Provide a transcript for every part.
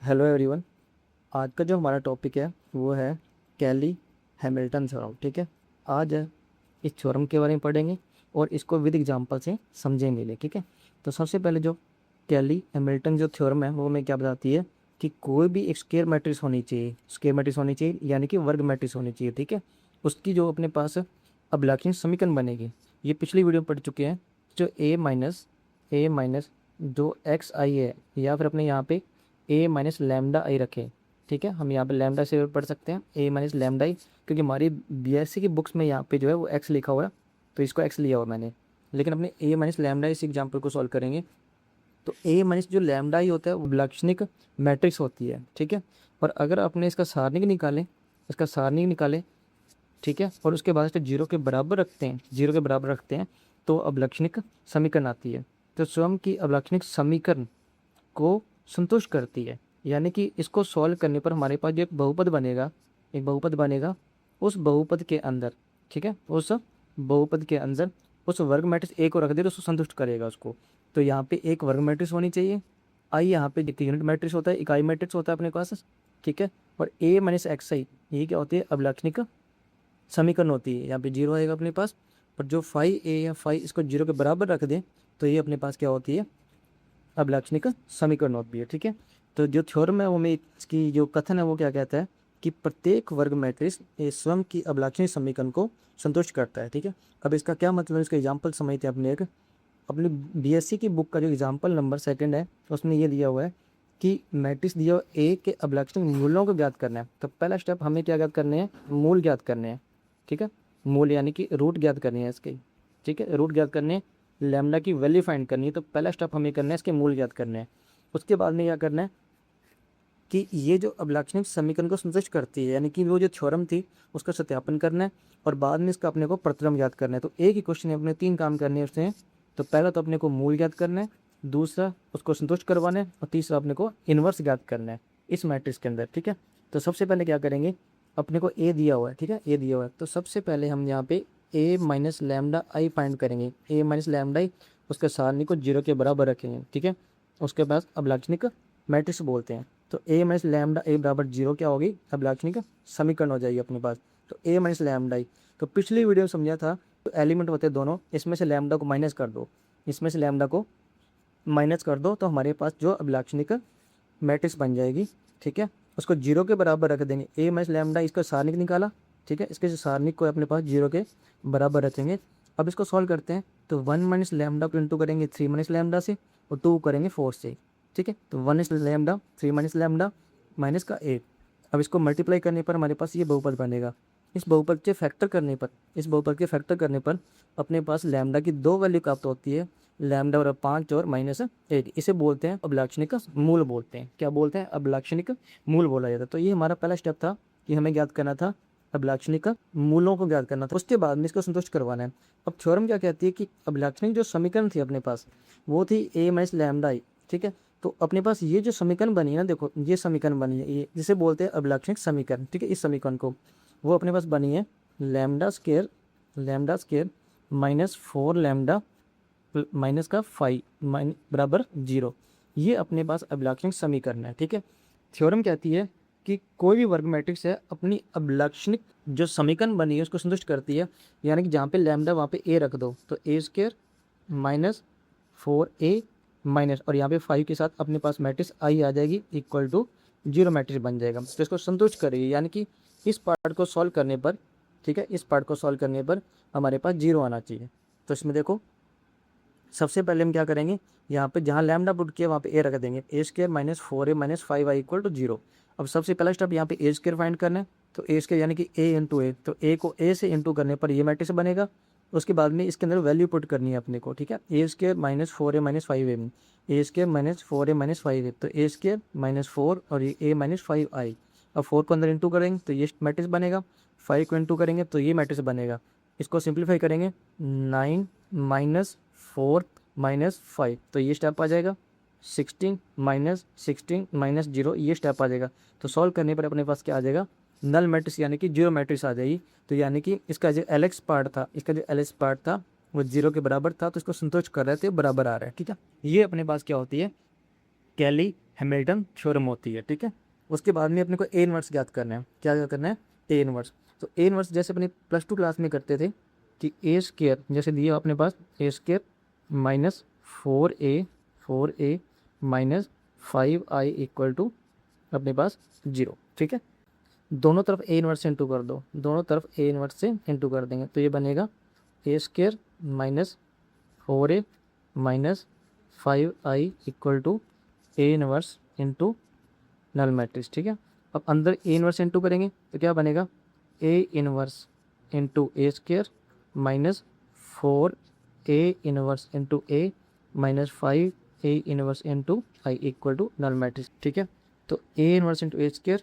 Hello everyone. आज का जो हमारा टॉपिक है वो है कैली हैमिल्टन थ्योरम। ठीक है, आज इस थ्योरम के बारे में पढ़ेंगे और इसको विद एग्जांपल से समझेंगे ले। ठीक है, तो सबसे पहले जो कैली हैमिल्टन जो थ्योरम है वो हमें क्या बताती है कि कोई भी एक स्क्वायर मैट्रिक्स होनी चाहिए, स्क्वायर मैट्रिक्स होनी चाहिए यानी कि वर्ग मैट्रिक्स होनी चाहिए। ठीक है, उसकी जो अपने पास अभिलक्षण समीकरण बनेगी, ये पिछली वीडियो में पढ़ चुके हैं। जो ए माइनस जो एक्स आई है, या फिर अपने यहाँ पे ए माइनस लैम्डा आई रखें। ठीक है, हम यहाँ पे लैम्डा से पढ़ सकते हैं ए माइनस लैम्डा आई, क्योंकि हमारी बीएससी की बुक्स में यहाँ पे जो है वो एक्स लिखा हुआ है, तो इसको एक्स लिया हुआ मैंने। लेकिन अपने ए माइनस लैम्डा इस एग्जाम्पल को सॉल्व करेंगे तो ए माइनस जो लैम्डा आई होता है वो लाक्षणिक मैट्रिक्स होती है। ठीक है, और अगर अपने इसका सारणिक निकालें, ठीक है, और उसके बाद जीरो के बराबर रखते हैं तो अभिलक्षणिक समीकरण आती है। तो स्वयं की अभिलक्षणिक समीकरण को संतुष्ट करती है, यानी कि इसको सॉल्व करने पर हमारे पास जो एक बहुपद बनेगा उस बहुपद के अंदर। ठीक है, उस बहुपद के अंदर उस वर्ग मैट्रिक्स ए को रख दे तो उसको संतुष्ट करेगा उसको। तो यहाँ पे एक वर्ग मैट्रिक्स होनी चाहिए, आई यहाँ पे एक यूनिट मैट्रिक्स होता है, इकाई मैट्रिक्स होता है अपने पास। ठीक है, और ए माइनस एक्स आई ये क्या होती है, अभिलक्षणिक समीकरण होती है। यहाँ पे जीरो आएगा अपने पास, पर जो फाइव ए या फाइव इसको जीरो के बराबर रख दें तो ये अपने पास क्या होती है, अभिलक्षणिक समीकरण होती है। ठीक है, तो जो थ्योरम है वो में इसकी जो कथन है वो क्या कहता है कि प्रत्येक वर्ग मैट्रिक्स स्वयं की अभिलक्षणिक समीकरण को संतुष्ट करता है। ठीक है, अब इसका क्या मतलब, इसका एग्जाम्पल समझते हैं। अपनी बीएससी की बुक का जो एग्जाम्पल नंबर 2 है उसमें ये दिया हुआ है कि मैट्रिक्स दिया हुआ ए के अभिलक्षणिक मूल्यों को ज्ञात करना है। तो पहला स्टेप हमें क्या ज्ञात करने हैं, मूल ज्ञात करने हैं। ठीक है, मूल यानी कि रूट ज्ञात करनी है इसके। ठीक है, रूट ज्ञात करने, लैम्डा की वैल्यू फाइंड करनी है। तो पहला स्टेप हमें करना है इसके मूल ज्ञात करने हैं। उसके बाद में क्या करना है कि ये जो अभिलक्षणिक समीकरण को संतुष्ट करती है, यानी कि वो जो थ्योरम थी उसका सत्यापन करना है, और बाद में इसका अपने को प्रतिक्रम ज्ञात करना है। तो एक ही क्वेश्चन है, अपने 3 काम करने हैं उसने। तो पहला तो अपने को मूल ज्ञात करना है, दूसरा उसको संतुष्ट करवाना है, और तीसरा अपने को इन्वर्स ज्ञात करना है इस मैट्रिक्स के अंदर। ठीक है, तो सबसे पहले क्या करेंगे, अपने को ए दिया हुआ है। ठीक है, ए दिया हुआ है तो सबसे पहले हम यहाँ पे ए माइनस लैम्डा आई फाइंड करेंगे। ए माइनस लैम्डा आई उसके सारणी को जीरो के बराबर रखेंगे। ठीक है, उसके बाद अभिलक्षणिक मैट्रिक्स बोलते हैं। तो ए माइनस लैम्डा ए बराबर जीरो क्या होगी, अभिलक्षणिक समीकरण हो जाएगी अपने पास। तो ए माइनस लैम्डा आई, तो पिछली वीडियो में समझा था, तो एलिमेंट होते हैं दोनों, इसमें से लैम्डा को माइनस कर दो, तो हमारे पास जो अभिलक्षणिक मैट्रिक्स बन जाएगी। ठीक है, उसको जीरो के बराबर रख देंगे। ए माइनस लैम्डा इसका सारणिक निकाला। ठीक है, इसके सारणिक को अपने पास जीरो के बराबर रखेंगे। अब इसको सॉल्व करते हैं तो 1 माइनस लैम्डा को इंटू करेंगे 3 माइनस लैम्डा से, और 2 करेंगे 4 से। ठीक है, तो 1 इस लैम्डा 3 माइनस लैम्डा माइनस का 8। अब इसको मल्टीप्लाई करने पर हमारे पास ये बहुपद बनेगा। इस बहुपद के फैक्टर करने पर अपने पास लैम्डा की 2 वैल्यू प्राप्त होती है, लैम्डा और 5 और माइनस 8। इसे बोलते हैं अभिलक्षणिक मूल बोलते हैं। क्या बोलते हैं, अभिलक्षणिक मूल बोला जाता है। तो ये हमारा पहला स्टेप था कि हमें ज्ञात करना था अभिलक्षणिक मूलों को ज्ञात करना था, उसके बाद में इसको संतुष्ट करवाना है। अब थ्योरम क्या कहती है कि अभिलक्षणिक जो समीकरण थी अपने पास वो थी ए माइनस लैम्डा आई। ठीक है, तो अपने पास ये जो समीकरण बनी है ना, देखो ये समीकरण बनी है, ये जिसे बोलते हैं अभिलक्षणिक समीकरण। ठीक है, इस समीकरण को वो अपने पास बनी है lambda square minus 4 lambda minus का 5 बराबर 0। ये अपने पास अभिलक्षणिक समीकरण है। ठीक है, थ्योरम कहती है कि कोई भी वर्ग मैट्रिक्स है अपनी अभिलक्षणिक जो समीकरण बनी है उसको संतुष्ट करती है, यानी कि जहाँ पे लैम्डा वहाँ पे ए रख दो, तो ए स्क्वायर माइनस 4a माइनस, और यहाँ पे 5 के साथ अपने पास मैट्रिक्स आई आ जाएगी इक्वल टू 0 मैट्रिक्स बन जाएगा। तो इसको संतुष्ट करेगी, यानी कि इस पार्ट को सॉल्व करने पर, ठीक है, इस पार्ट को सॉल्व करने पर हमारे पास 0 आना चाहिए। तो इसमें देखो सबसे पहले हम क्या करेंगे, यहाँ पे जहाँ लैम्डा पुट किया वहाँ पे ए रख देंगे, A square minus 4a minus 5i equal to 0। अब सबसे पहला स्टेप यहाँ पे ए स्क्वायर फाइंड करना है, तो ए स्क्वायर यानी कि ए इंटू ए, तो ए को ए से इंटू करने पर ये मैट्रिक्स बनेगा। उसके बाद में इसके अंदर वैल्यू पुट करनी है अपने को। ठीक है, ए square minus 4a minus 5a में ए square minus 4a minus 5a, तो ए स्क्वायर माइनस 4 और ये ए माइनस 5i। अब 4 को अंदर इंटू करेंगे तो ये मैट्रिक्स बनेगा, 5 को इंटू करेंगे तो ये मैट्रिक्स बनेगा। इसको सिंप्लीफाई करेंगे 9 माइनस 4 माइनस 5, तो ये स्टेप आ जाएगा 16 माइनस 0, ये स्टेप आ जाएगा। तो सॉल्व करने पर अपने पास क्या आ जाएगा, नल मैट्रिक्स यानी कि 0 मैट्रिक्स आ जाएगी। तो यानी कि इसका जो एल पार्ट था वो 0 के बराबर था, तो इसको संतुष्ट कर रहे थे, बराबर आ रहा है। ठीक है, ये अपने पास क्या होती है, कैली हैमिल्टन थ्योरम होती है, ठीक है। उसके बाद में अपने को ए इनवर्स ज्ञात करना है। क्या ज्ञात करना है? A inverse. तो ए इनवर्स जैसे अपने प्लस टू क्लास में करते थे कि ए स्केयर जैसे दिया अपने पास a square minus 4a minus 5i equal to अपने पास 0, ठीक है। दोनों तरफ ए इनवर्स से इंटू कर दो, दोनों तरफ ए इनवर्स से इंटू कर देंगे तो ये बनेगा A square minus 4a minus 5i equal to A inverse into null matrix, ठीक है। अब अंदर ए इनवर्स इंटू करेंगे तो क्या बनेगा? A inverse into A square minus 4a inverse into A minus 5a inverse into I equal to null matrix, ठीक है। तो A inverse into A square,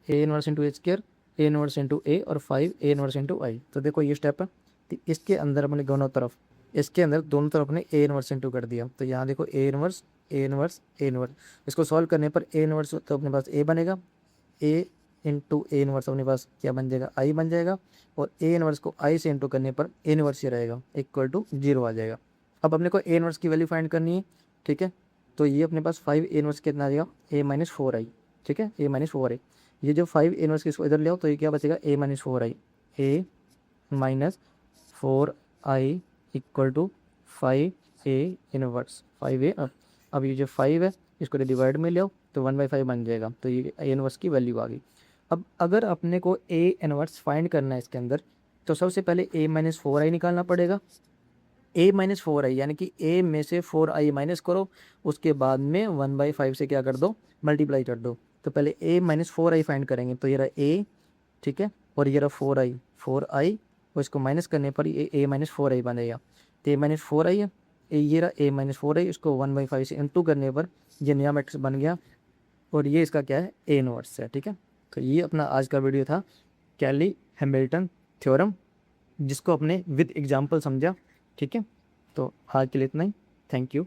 A inverse into A square, A inverse into A और 5 A inverse into आई। तो देखो ये step है। तो इसके अंदर अपने दोनों तरफ, इसके अंदर दोनों तरफ अपने ए इनवर्स इंटू कर दिया। तो यहाँ देखो A inverse A inverse A inverse, इसको सॉल्व करने पर ए इनवर्स तो अपने पास ए बनेगा, ए इंटू ए इनवर्स अपने पास क्या बन जाएगा? आई बन जाएगा। और ए इनवर्स को आई से इंटू करने पर ए इनवर्स ही रहेगा इक्वल टू 0 आ जाएगा। अब अपने को ए इनवर्स की वैल्यू फाइंड करनी है, ठीक है। तो ये अपने पास 5 ए इनवर्स कितना आ जाएगा? ए माइनस 4 आई, ठीक है, ए माइनस 4 आई। ये जो 5 ए इनवर्स की इसको इधर ले आओ तो ये क्या बचेगा? A minus 4 I, A minus 4 I equal to 5 A inverse 5 A. अब ये जो 5 है इसको डिवाइड में ले आओ तो 1/5 बन जाएगा। तो ये ए इनवर्स की वैल्यू आ गई। अब अगर अपने को ए इनवर्स फाइंड करना है इसके अंदर तो सबसे पहले ए माइनस 4 आई निकालना पड़ेगा। ए माइनस 4 आई यानी कि ए में से 4 आई माइनस करो, उसके बाद में 1/5 से क्या कर दो? मल्टीप्लाई कर दो। तो पहले ए माइनस 4 आई फाइंड करेंगे तो ये रहा ए, ठीक है, और ये रहा 4 आई और इसको माइनस करने पर ये ए माइनस 4 आई बनेगा। तो ए माइनस 4 आई है, ये रहा ए माइनस 4 आई, इसको 1/5 से इंटू करने पर ये नया मैट्रिक्स बन गया और ये इसका क्या है? ए इनवर्स है, ठीक है। तो ये अपना आज का वीडियो था कैली हैमिल्टन थ्योरम, जिसको अपने विद एग्जाम्पल समझा, ठीक है। तो आज के लिए इतना ही। Thank you.